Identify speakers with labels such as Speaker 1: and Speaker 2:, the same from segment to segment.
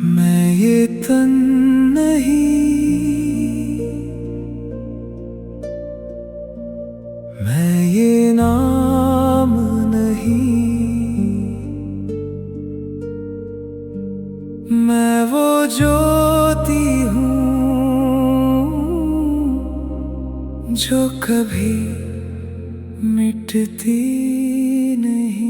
Speaker 1: मैं ये तन नहीं, मैं ये नाम नहीं, मैं वो ज्योति हूँ जो कभी मिटती नहीं।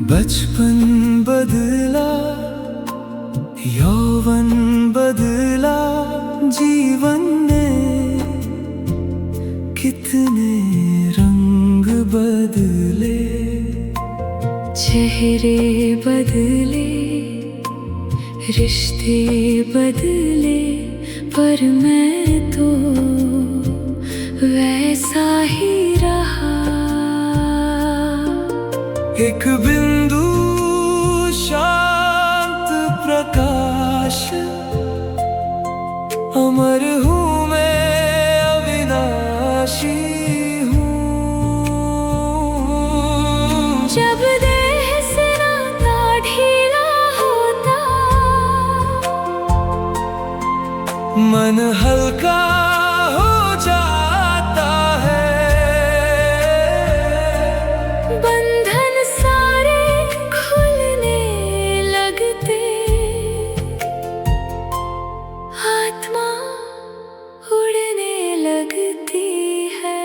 Speaker 1: बचपन बदला, यौवन बदला, जीवन ने कितने रंग बदले।
Speaker 2: चेहरे बदले, रिश्ते बदले, पर मैं तो वैसा ही रहा।
Speaker 1: एक बिंदु शांत प्रकाश, अमर हूँ मैं, अविनाशी हूँ।
Speaker 2: जब देह से नाता ढीला होता,
Speaker 1: मन हल्का हो जाता है।
Speaker 2: बंधन सारे खुलने लगते, आत्मा उड़ने लगती है।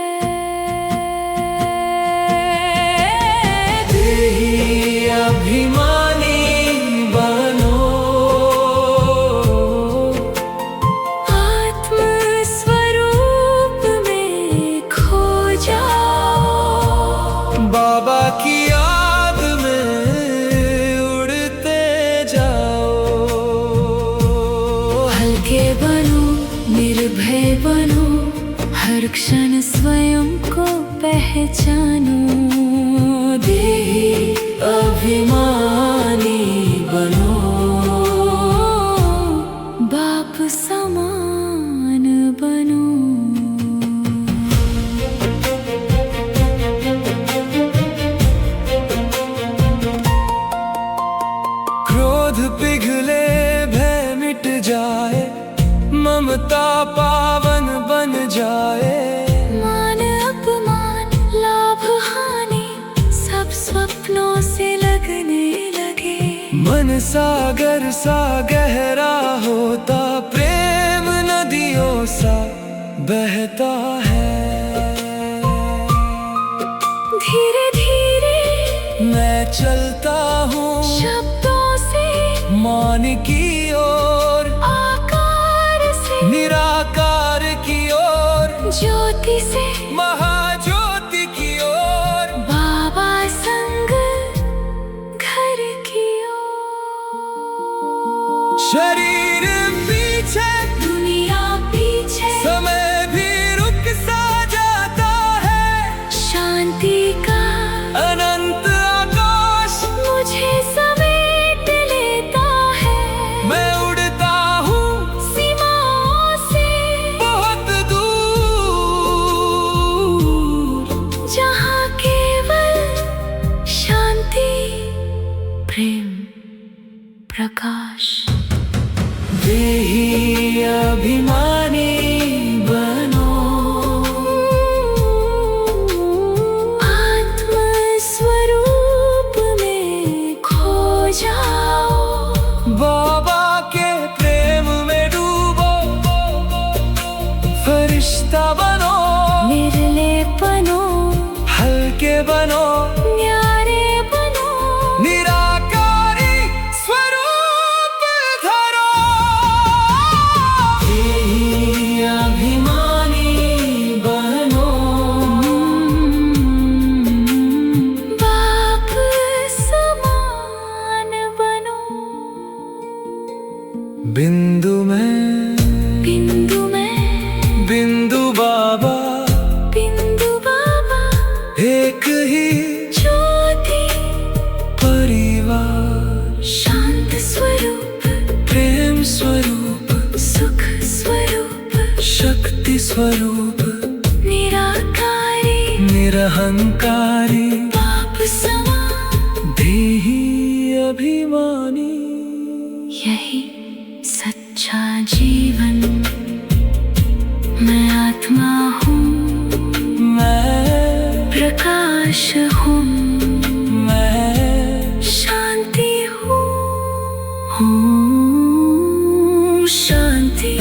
Speaker 1: देही अभिमानी बनो,
Speaker 2: आत्म स्वरूप में खो जाओ।
Speaker 1: बाबा की याद में उड़ते जाओ।
Speaker 2: हल्के बनो, निर्भय बनो, हर क्षण स्वयं को पहचानो। देही अभिमानी बनो, बाप समान बनो।
Speaker 1: क्रोध पिघले, भय मिट जाए, ममता पावन बन जाए।
Speaker 2: मान अपमान, लाभ हानि, सब स्वप्नों से लगने लगे।
Speaker 1: मन सागर सा गहरा होता, प्रेम नदियों सा बहता है।
Speaker 2: धीरे धीरे
Speaker 1: मैं चलता हूँ
Speaker 2: शब्दों से,
Speaker 1: मान की ओर,
Speaker 2: आकार से,
Speaker 1: निराकार की ओर,
Speaker 2: ज्योति से,
Speaker 1: महाज्योति की ओर।
Speaker 2: बाबा संग घर की ओर।
Speaker 1: शरीर पीछे,
Speaker 2: दुनिया पीछे,
Speaker 1: समय भी रुक सा जाता है।
Speaker 2: शांति का
Speaker 1: अनंत आकाश
Speaker 2: मुझे समेट लेता है।
Speaker 1: मैं उड़ता हूँ
Speaker 2: सीमाओं से
Speaker 1: बहुत दूर,
Speaker 2: जहाँ केवल शांति, प्रेम, प्रकाश।
Speaker 1: देही अभिमानी बनो,
Speaker 2: आत्म स्वरूप में खो जाओ।
Speaker 1: बाबा के प्रेम में डूबो, फरिश्ता बनो,
Speaker 2: निर्लेप बनो,
Speaker 1: हल्के बनो,
Speaker 2: न्यारे बनो,
Speaker 1: निराकारी स्वरूप धरो। देही अभिमानी बनो,
Speaker 2: बाप समान बनो।
Speaker 1: बिंदु में,
Speaker 2: बिंदु में,
Speaker 1: बिंदु बाबा,
Speaker 2: बिंदु बाबा,
Speaker 1: एक ही
Speaker 2: ज्योति,
Speaker 1: परिवार।
Speaker 2: शांत स्वरूप,
Speaker 1: निरहंकारी
Speaker 2: बाप समा
Speaker 1: देही अभिमानी।
Speaker 2: यही सच्चा जीवन, मैं आत्मा हूँ,
Speaker 1: मैं
Speaker 2: प्रकाश हूँ,
Speaker 1: मैं
Speaker 2: शांति हूँ, शांति।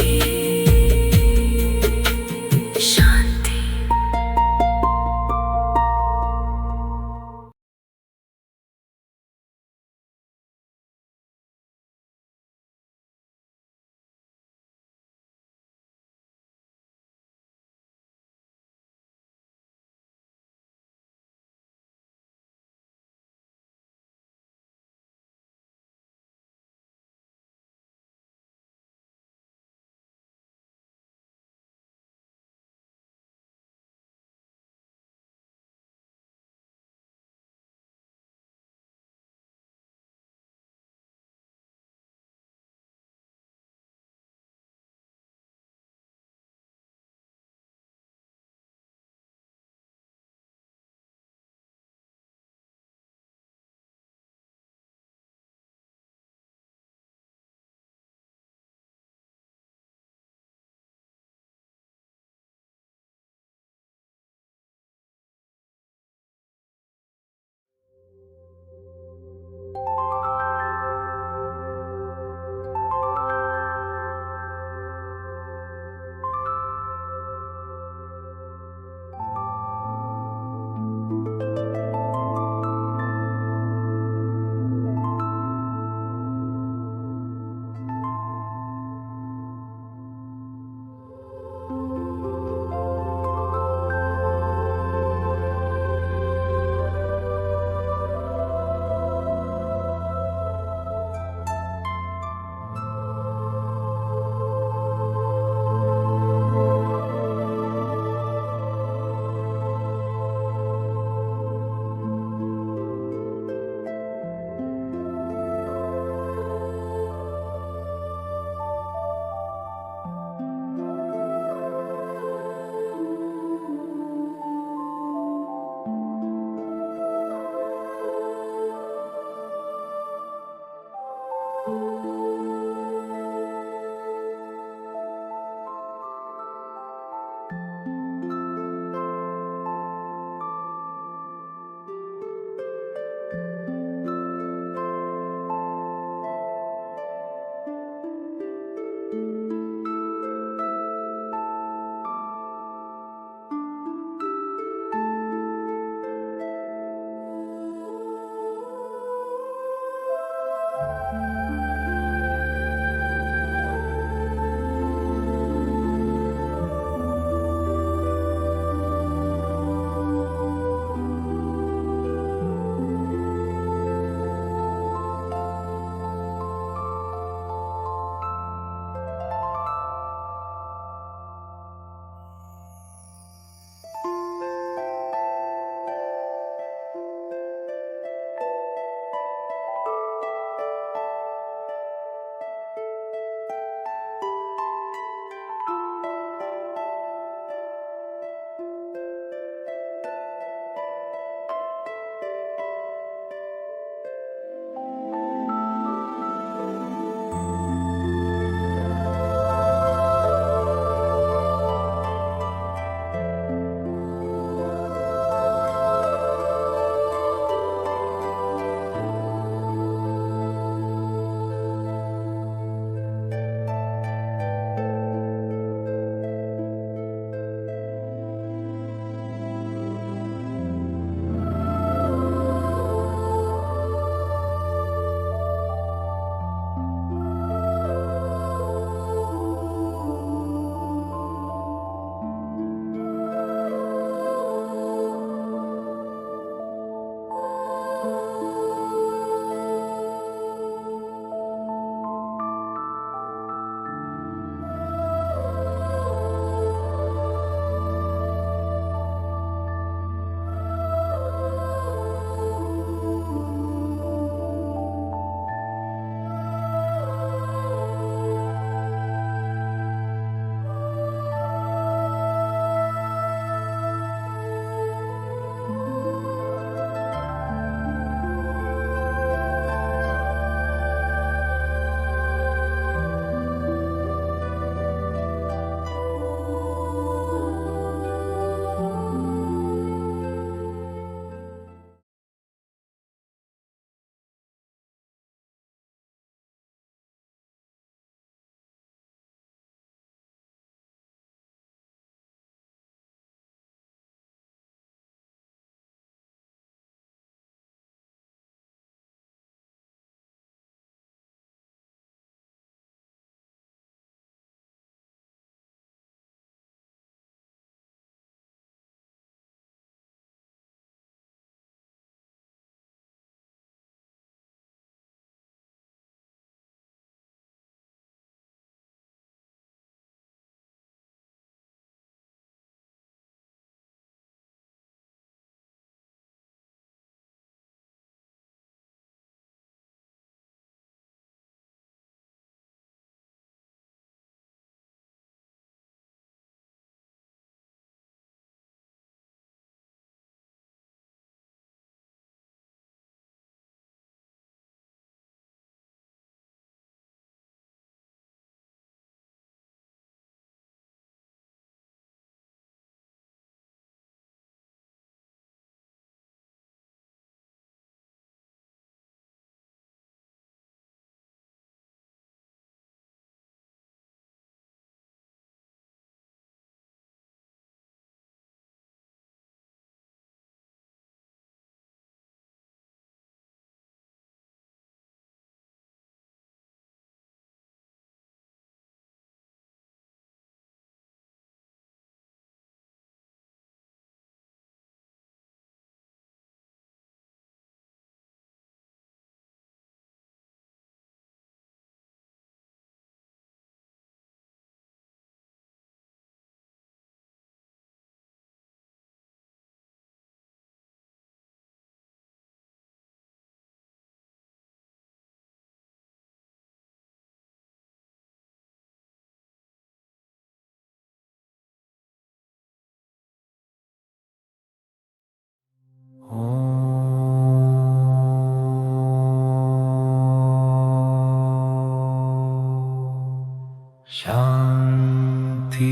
Speaker 3: शांति।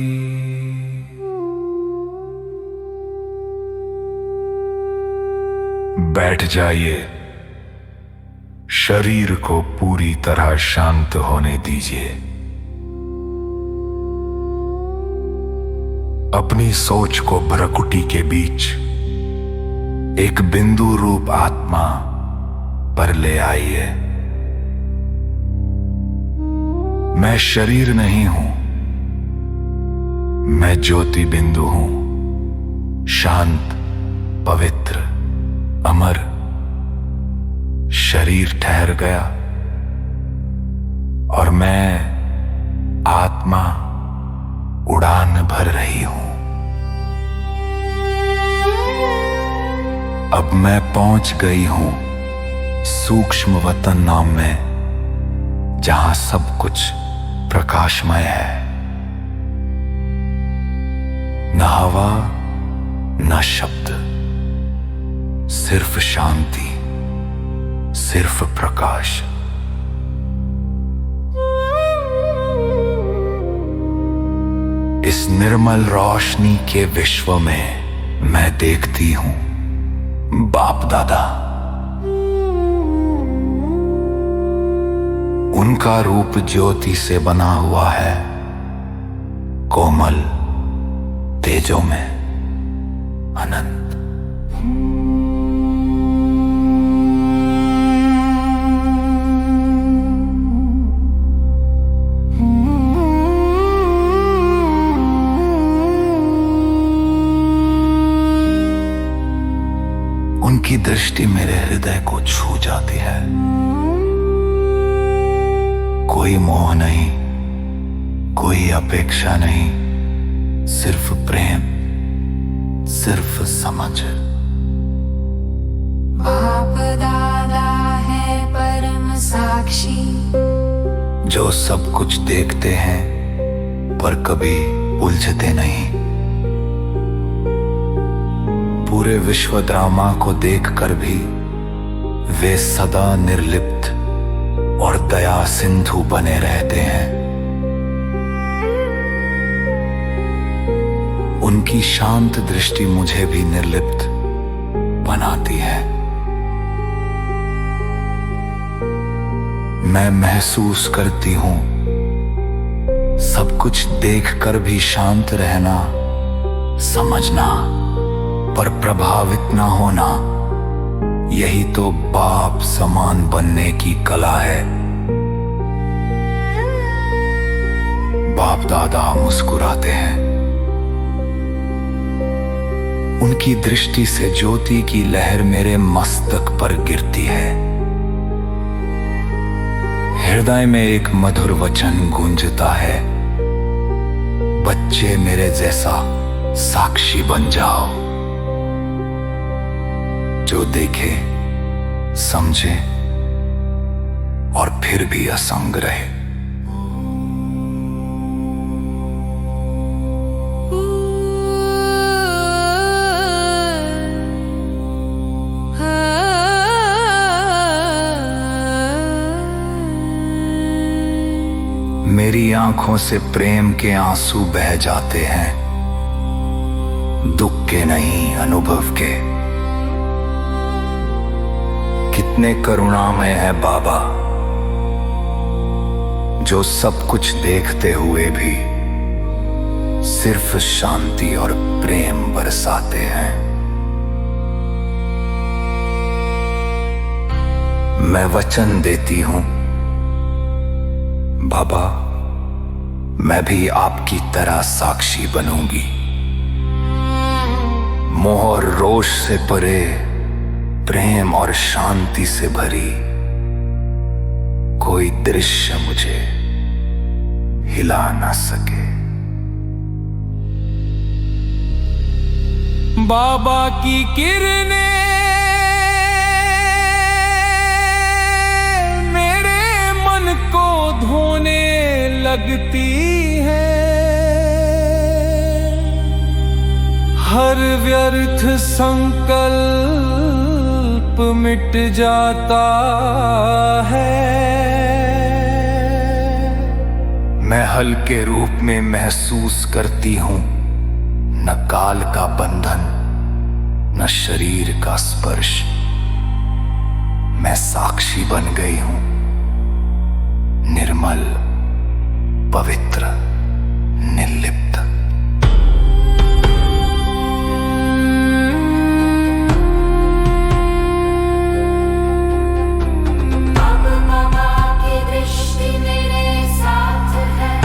Speaker 3: बैठ जाइए, शरीर को पूरी तरह शांत होने दीजिए। अपनी सोच को भ्रकुटी के बीच एक बिंदु रूप आत्मा पर ले आइए। मैं शरीर नहीं हूं, मैं ज्योति बिंदु हूं, शांत, पवित्र, अमर। शरीर ठहर गया और मैं आत्मा उड़ान भर रही हूं। अब मैं पहुंच गई हूं सूक्ष्म वतन नाम में, जहां सब कुछ प्रकाशमय है। न हवा न शब्द, सिर्फ शांति, सिर्फ प्रकाश। इस निर्मल रोशनी के विश्व में मैं देखती हूं बाप दादा। उनका रूप ज्योति से बना हुआ है, कोमल, तेजो में, अनंत। उनकी दृष्टि मेरे हृदय को छू जाती है। कोई मोह नहीं, कोई अपेक्षा नहीं, सिर्फ प्रेम, सिर्फ समझ।
Speaker 2: बाप दादा है परम साक्षी,
Speaker 3: जो सब कुछ देखते हैं पर कभी उलझते नहीं। पूरे विश्व ड्रामा को देखकर भी वे सदा निर्लिप्त और दया सिंधु बने रहते हैं। उनकी शांत दृष्टि मुझे भी निर्लिप्त बनाती है। मैं महसूस करती हूं सब कुछ देखकर भी शांत रहना, समझना पर प्रभावित ना होना, यही तो बाप समान बनने की कला है। बाप दादा मुस्कुराते हैं। उनकी दृष्टि से ज्योति की लहर मेरे मस्तक पर गिरती है। हृदय में एक मधुर वचन गूंजता है, बच्चे मेरे जैसा साक्षी बन जाओ। जो देखे, समझे और फिर भी असंग रहे। मेरी आंखों से प्रेम के आंसू बह जाते हैं, दुख के नहीं, अनुभव के। कितने करुणामय है बाबा, जो सब कुछ देखते हुए भी सिर्फ शांति और प्रेम बरसाते हैं। मैं वचन देती हूं बाबा, मैं भी आपकी तरह साक्षी बनूंगी। मोह और रोष से परे, प्रेम और शांति से भरी कोई दृश्य मुझे हिला ना सके।
Speaker 1: बाबा की किरणें मेरे मन को धोने लगती है। हर व्यर्थ संकल्प मिट जाता है।
Speaker 3: मैं हल्के रूप में महसूस करती हूं न काल का बंधन न शरीर का स्पर्श। मैं साक्षी बन गई हूं, निर्मल, पवित्र, निर्लिप्त।
Speaker 2: अब बाबा की दृष्टि मेरे साथ है।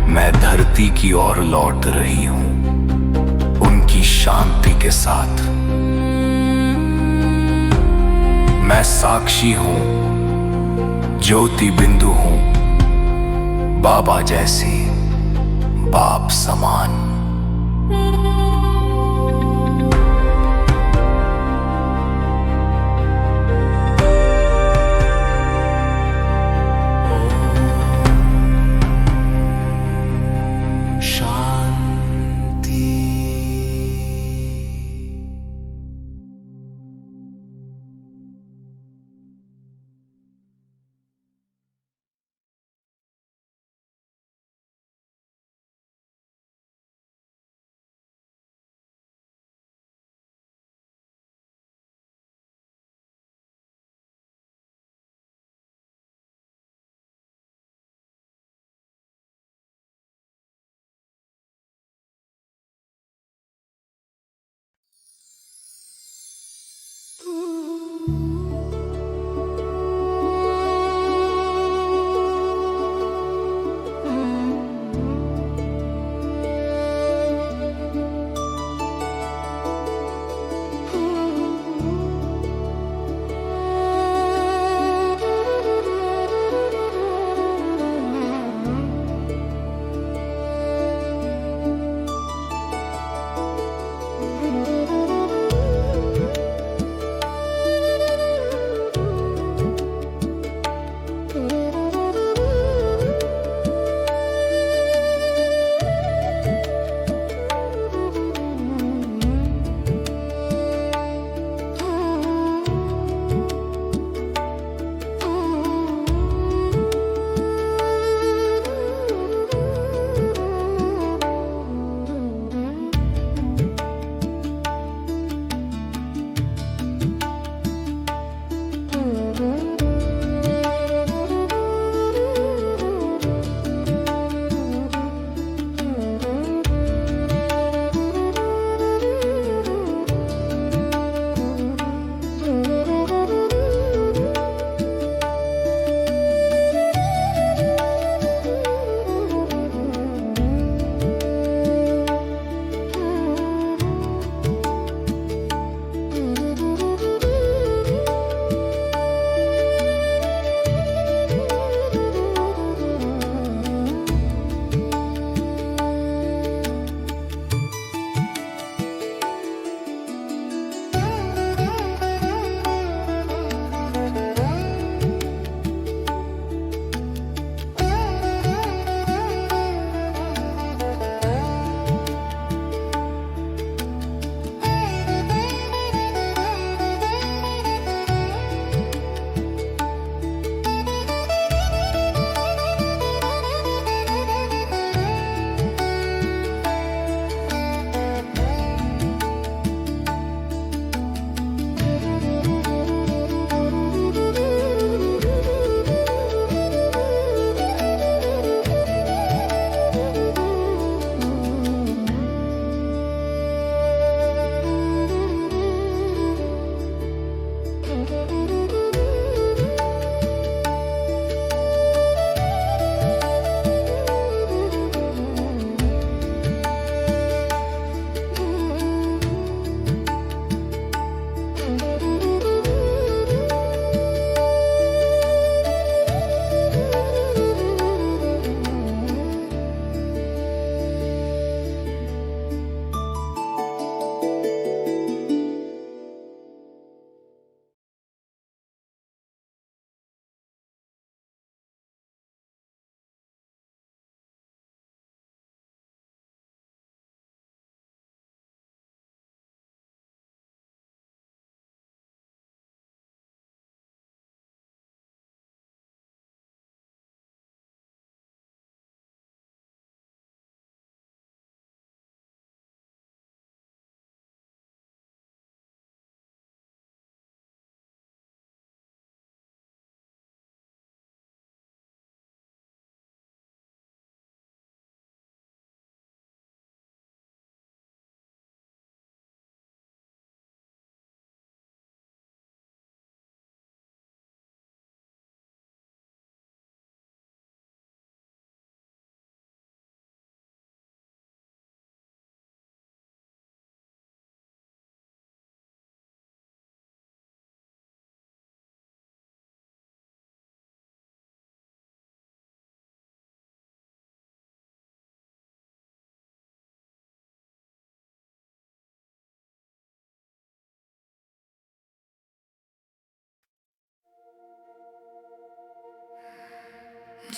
Speaker 3: मैं धरती की ओर लौट रही हूं उनकी शांति के साथ। मैं साक्षी हूं, ज्योति बिंदु हूं, बाबा जैसी, बाप समान।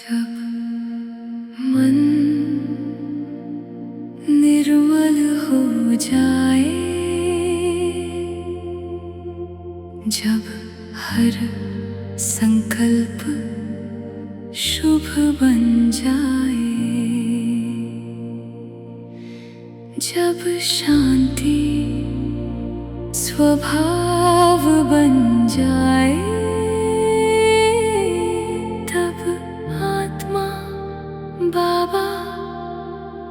Speaker 2: जब मन निर्मल हो जाए, जब हर संकल्प शुभ बन जाए, जब शांति स्वभाव बन जाए, तब आत्मा बाबा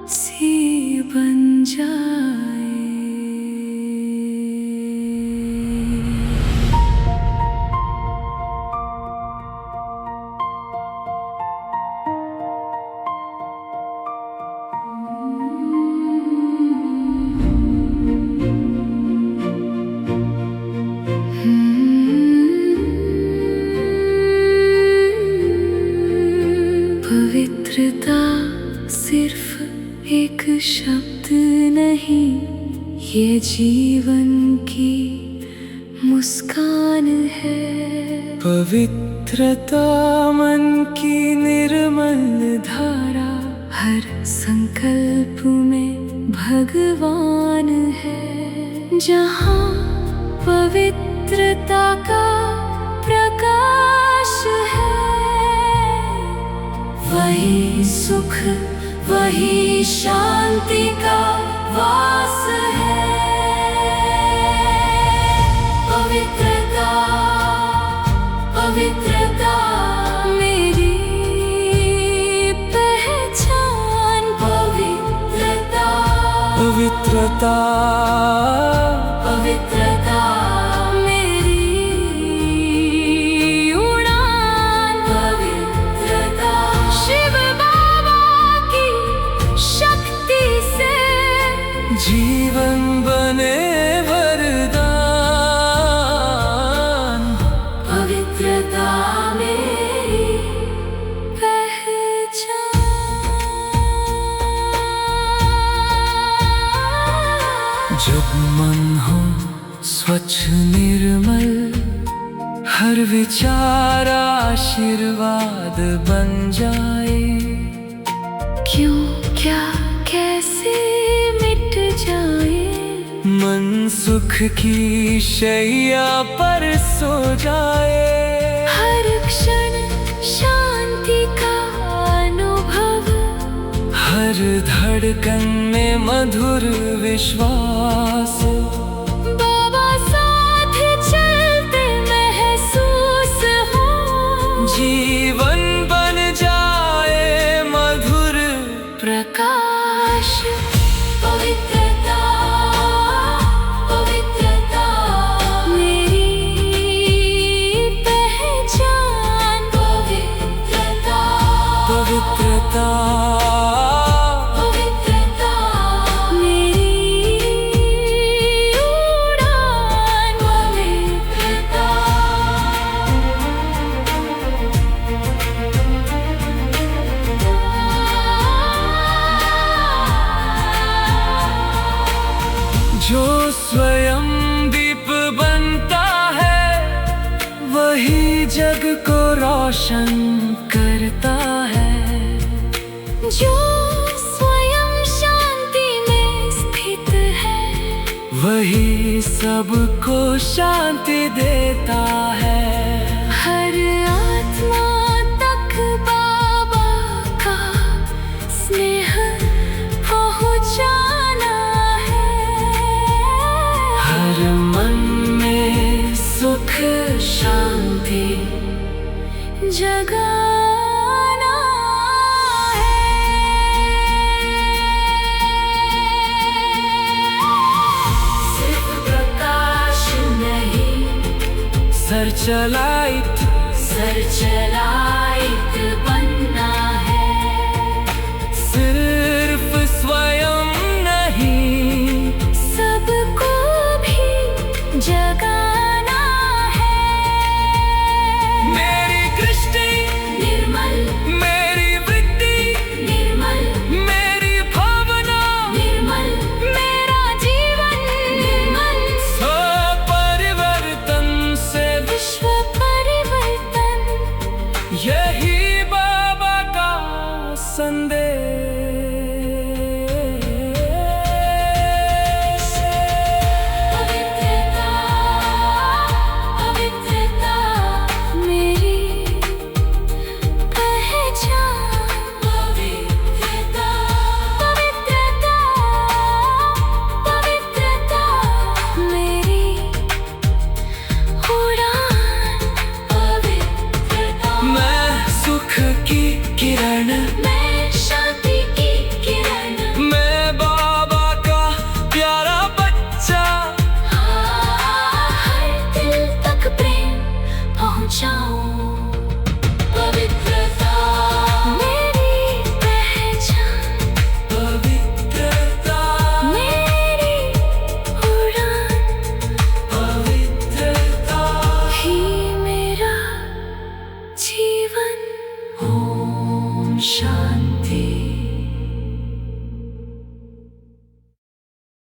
Speaker 2: सी बन जाए। पवित्रता सिर्फ एक शब्द नहीं, ये जीवन की मुस्कान है। पवित्रता मन की निर्मल धारा, हर संकल्प में भगवान है। जहाँ पवित्रता का प्रकाश है, वही सुख, वही शांति का वास है। पवित्रता, पवित्रता मेरी पहचान। पवित्रता, पवित्रता, पवित्रता मेरी उड़ान। पवित्रता शिव बाबा की शक्ति से जीवन बने वरदान। पवित्रता मेरी पहचान। जब मन हो स्वच्छ निर्मल, हर विचार आशीर्वाद बन जाए। क्यों, क्या, कैसे मिट जाए, मन सुख की शैया पर सो जाए। हर क्षण शांति का अनुभव, हर धड़कन में मधुर विश्वास। बाबा साथ चलते महसूस हो, जीवन बन जाए मधुर प्रकाश। पवित्रता, पवित्रता मेरी पहचान। पवित्रता, पवित्रता, पवित्रता मेरी उड़ान। पवित्रता जो स्वयं दीप बनता है, वही जग को रोशन करता है। जो स्वयं शांति में स्थित है, वही सबको शांति देता है। हर आत्मा तक बाबा का स्नेह पहुँचाना है। हर मन में सुख शांति जगाना है। सिर्फ प्रकाश नहीं, सरचलाइत, सरचलाइत बनना है। सिर्फ स्वयं नहीं, सबको भी जगाना है। मेरी दृष्टि निर्मल, मेरी वृत्ति निर्मल, मेरी भावना निर्मल, मेरा जीवन निर्मल। स्व परिवर्तन से विश्व परिवर्तन।
Speaker 1: संदेश।
Speaker 2: पवित्रता पवित्रता मेरी पहचान। पवित्रता पवित्रता पवित्रता मेरी उड़ान। पवित्रता
Speaker 1: मैं सुख की किरण,
Speaker 2: मैं शांति की किरण।
Speaker 1: मैं बाबा का प्यारा बच्चा।
Speaker 2: हर दिल तक प्रेम पहुंचाऊं। पवित्रता मेरी पहचान।
Speaker 1: पवित्रता
Speaker 2: मेरी उड़ान
Speaker 1: पवित्रता
Speaker 2: ही मेरा जीवन। ओम शांति।